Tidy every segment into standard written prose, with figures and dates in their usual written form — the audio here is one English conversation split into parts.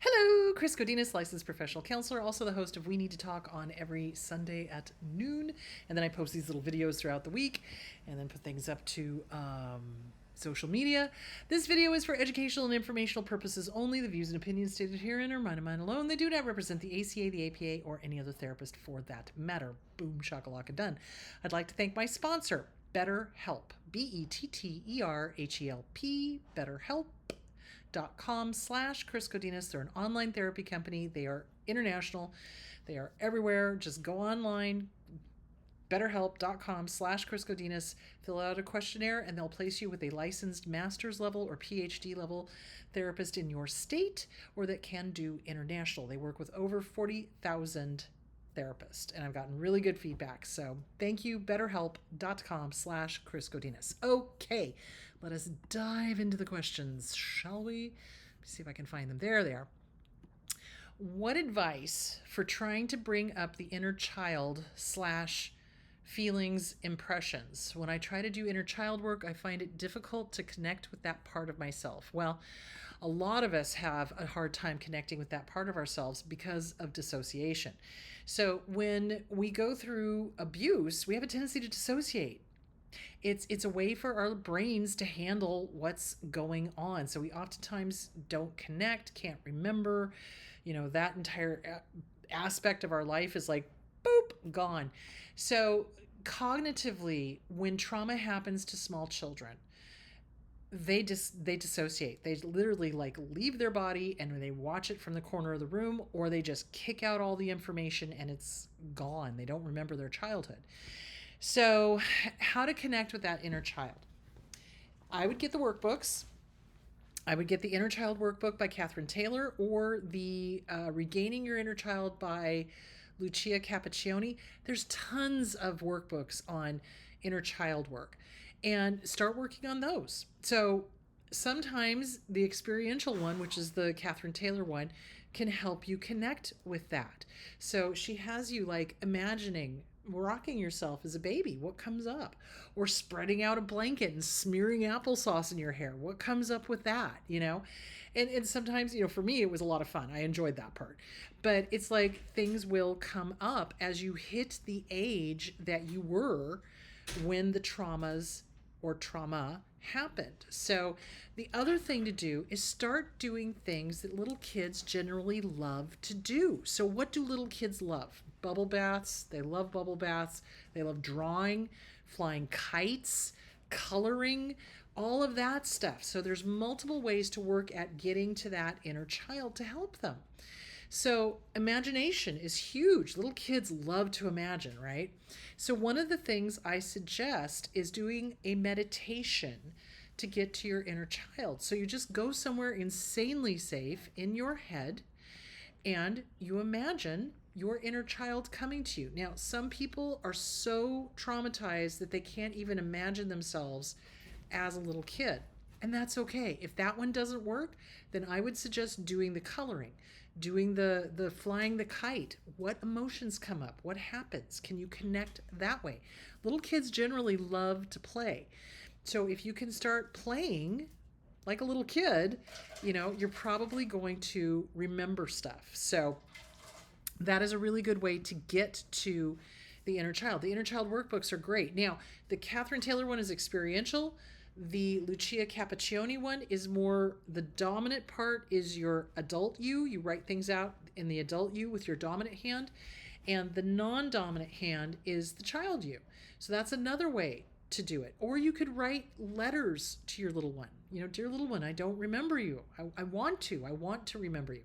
Hello, Chris Godinez, licensed professional counselor, also the host of We Need to Talk on every Sunday at noon. And then I post these little videos throughout the week and then put things up to social media. This video is for educational and informational purposes only. The views and opinions stated herein are mine and mine alone. They do not represent the ACA, the APA, or any other therapist for that matter. Boom, shakalaka, done. I'd like to thank my sponsor, BetterHelp. BetterHelp. BetterHelp.com/Chris Godinez. They're an online therapy company. They are international. They are everywhere. Just go online, betterhelp.com/Chris Godinez, fill out a questionnaire, and they'll place you with a licensed master's level or PhD level therapist in your state or that can do international. They work with over 40,000 therapist, and I've gotten really good feedback. So thank you, betterhelp.com/Chris Godinez. Okay, let us dive into the questions, shall we? Let me see if I can find them. There they are. What advice for trying to bring up the inner child / feelings impressions? When I try to do inner child work, I find it difficult to connect with that part of myself. Well, a lot of us have a hard time connecting with that part of ourselves because of dissociation. So when we go through abuse, we have a tendency to dissociate. It's a way for our brains to handle what's going on. So we oftentimes don't connect, can't remember, that entire aspect of our life is like, boop, gone. So cognitively, when trauma happens to small children, they dissociate. They literally leave their body and they watch it from the corner of the room, or they just kick out all the information and it's gone. They don't remember their childhood. So how to connect with that inner child? I would get the workbooks. I would get the Inner Child Workbook by Catherine Taylor, or the Regaining Your Inner Child by Lucia Capacchione. There's tons of workbooks on inner child work, and start working on those. So sometimes the experiential one, which is the Catherine Taylor one, can help you connect with that. So she has you imagining rocking yourself as a baby. What comes up? Or spreading out a blanket and smearing applesauce in your hair. What comes up with that, And sometimes, for me, it was a lot of fun. I enjoyed that part. But it's like things will come up as you hit the age that you were when the traumas or trauma happened. So the other thing to do is start doing things that little kids generally love to do. So what do little kids love? Bubble baths. They love bubble baths. They love drawing, flying kites, coloring, all of that stuff. So there's multiple ways to work at getting to that inner child to help them. So imagination is huge. Little kids love to imagine, right? So one of the things I suggest is doing a meditation to get to your inner child. So you just go somewhere insanely safe in your head and you imagine your inner child coming to you. Now, some people are so traumatized that they can't even imagine themselves as a little kid. And that's okay. If that one doesn't work, then I would suggest doing the coloring, doing the flying the kite. What emotions come up? What happens? Can you connect that way? Little kids generally love to play. So if you can start playing like a little kid, you're probably going to remember stuff. So that is a really good way to get to the inner child. The inner child workbooks are great. Now, the Catherine Taylor one is experiential. The Lucia Capacchione one is more, the dominant part is your adult you. You write things out in the adult you with your dominant hand. And the non-dominant hand is the child you. So that's another way to do it. Or you could write letters to your little one. Dear little one, I don't remember you. I want to remember you.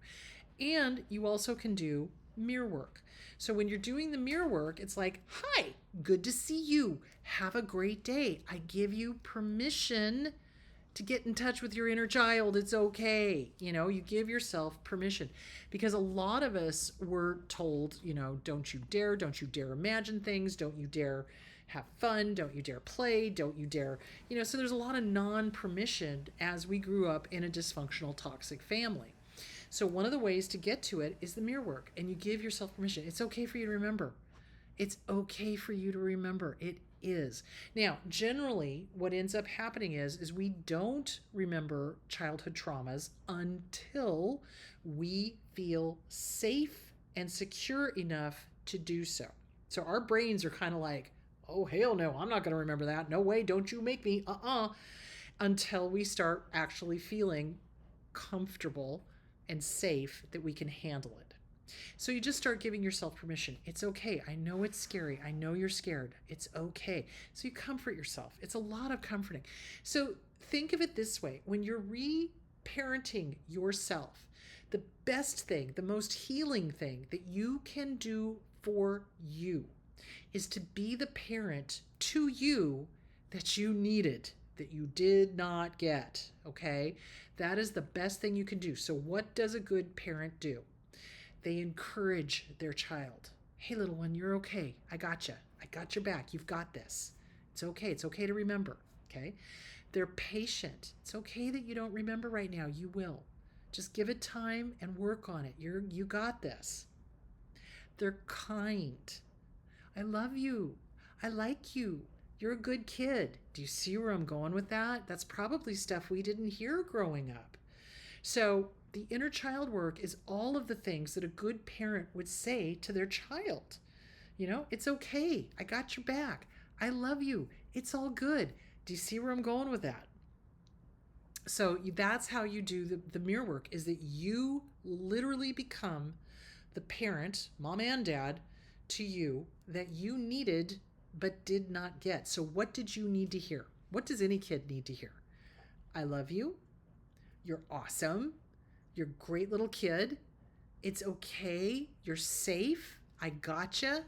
And you also can do mirror work. So when you're doing the mirror work, it's like, hi, good to see you. Have a great day. I give you permission to get in touch with your inner child. It's okay. You give yourself permission, because a lot of us were told, don't you dare imagine things. Don't you dare have fun. Don't you dare play. Don't you dare, so there's a lot of non-permission as we grew up in a dysfunctional, toxic family. So one of the ways to get to it is the mirror work, and you give yourself permission. It's okay for you to remember. It's okay for you to remember. It is. Now, generally, what ends up happening is we don't remember childhood traumas until we feel safe and secure enough to do so. So our brains are kind of like, oh, hell no, I'm not going to remember that. No way, don't you make me. Until we start actually feeling comfortable and safe that we can handle it. So you just start giving yourself permission. It's okay. I know it's scary. I know you're scared. It's okay. So you comfort yourself. It's a lot of comforting. So think of it this way. When you're reparenting yourself, the best thing, the most healing thing that you can do for you is to be the parent to you that you needed, that you did not get, okay? That is the best thing you can do. So what does a good parent do? They encourage their child. Hey, little one, you're okay. I got you. I got your back. You've got this. It's okay. It's okay to remember, okay? They're patient. It's okay that you don't remember right now. You will. Just give it time and work on it. You got this. They're kind. I love you. I like you. You're a good kid. Do you see where I'm going with that? That's probably stuff we didn't hear growing up. So the inner child work is all of the things that a good parent would say to their child. You know, it's okay. I got your back. I love you. It's all good. Do you see where I'm going with that? So that's how you do the mirror work, is that you literally become the parent, mom and dad, to you that you needed but did not get. So what did you need to hear? What does any kid need to hear? I love you. You're awesome. You're a great little kid. It's okay. You're safe. I gotcha.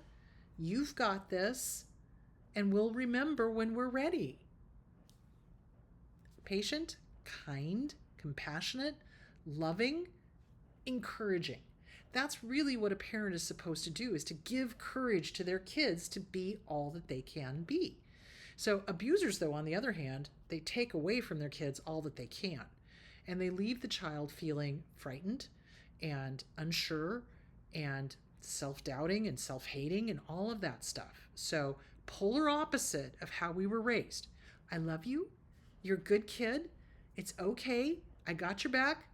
You've got this. And we'll remember when we're ready. Patient, kind, compassionate, loving, encouraging. That's really what a parent is supposed to do, is to give courage to their kids to be all that they can be. So abusers, though, on the other hand, they take away from their kids all that they can. And they leave the child feeling frightened and unsure and self-doubting and self-hating and all of that stuff. So polar opposite of how we were raised. I love you. You're a good kid. It's okay. I got your back.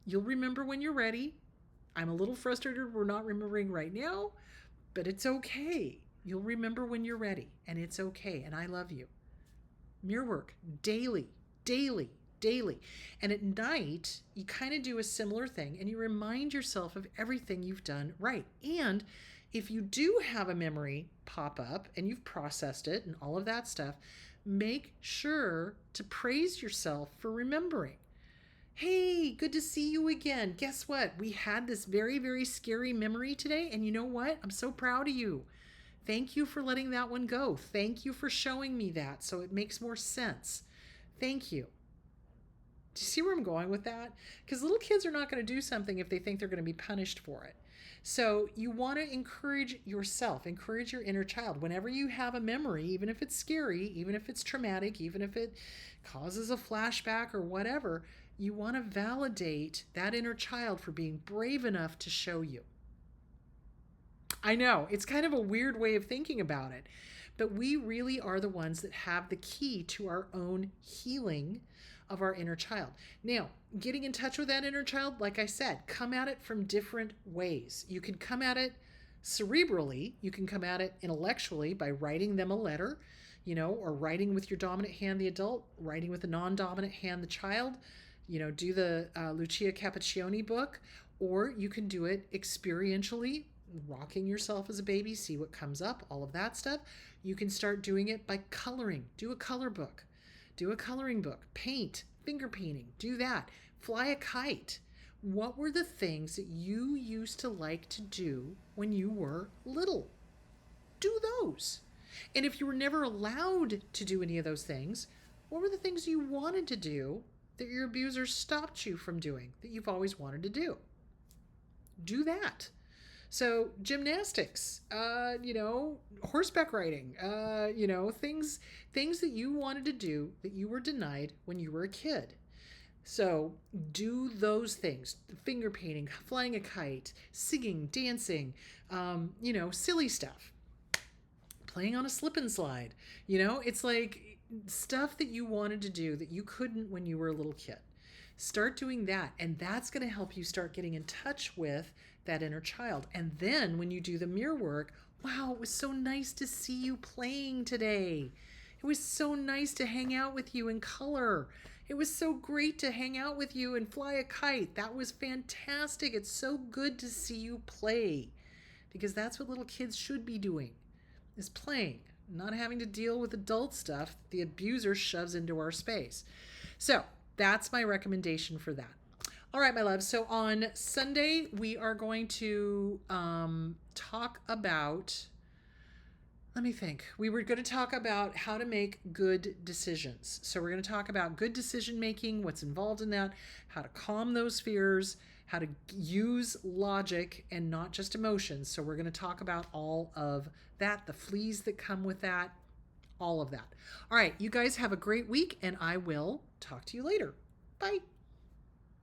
You'll remember when you're ready. I'm a little frustrated we're not remembering right now, but it's okay. You'll remember when you're ready, and it's okay, and I love you. Mirror work, daily, daily, daily. And at night, you kind of do a similar thing, and you remind yourself of everything you've done right. And if you do have a memory pop up, and you've processed it and all of that stuff, make sure to praise yourself for remembering. Hey, good to see you again. Guess what? We had this very, very scary memory today. And you know what? I'm so proud of you. Thank you for letting that one go. Thank you for showing me that so it makes more sense. Thank you. Do you see where I'm going with that? Because little kids are not going to do something if they think they're going to be punished for it. So you want to encourage yourself, encourage your inner child. Whenever you have a memory, even if it's scary, even if it's traumatic, even if it causes a flashback or whatever, you want to validate that inner child for being brave enough to show you. I know, it's kind of a weird way of thinking about it, but we really are the ones that have the key to our own healing of our inner child. Now, getting in touch with that inner child, like I said, come at it from different ways. You can come at it cerebrally. You can come at it intellectually by writing them a letter, or writing with your dominant hand, the adult, writing with the non-dominant hand, the child. Do the Lucia Cappuccioni book, or you can do it experientially, rocking yourself as a baby, see what comes up, all of that stuff. You can start doing it by coloring. Do a color book. Do a coloring book. Paint, finger painting, do that. Fly a kite. What were the things that you used to like to do when you were little? Do those. And if you were never allowed to do any of those things, what were the things you wanted to do that your abuser stopped you from doing that you've always wanted to do? Do that. So gymnastics, horseback riding, things that you wanted to do that you were denied when you were a kid. So do those things: finger painting, flying a kite, singing, dancing, silly stuff. playing on a slip and slide. You know, it's like stuff that you wanted to do that you couldn't when you were a little kid. Start doing that, and that's going to help you start getting in touch with that inner child. And then when you do the mirror work, wow, it was so nice to see you playing today. It was so nice to hang out with you in color. It was so great to hang out with you and fly a kite. That was fantastic. It's so good to see you play, because that's what little kids should be doing, is playing, not having to deal with adult stuff the abuser shoves into our space. So that's my recommendation for that. All right, my love. So on Sunday, we are going to talk about, let me think. We were going to talk about how to make good decisions. So we're going to talk about good decision making, what's involved in that, how to calm those fears, how to use logic and not just emotions. So we're going to talk about all of that, the fleas that come with that, all of that. All right, you guys have a great week, and I will talk to you later. Bye.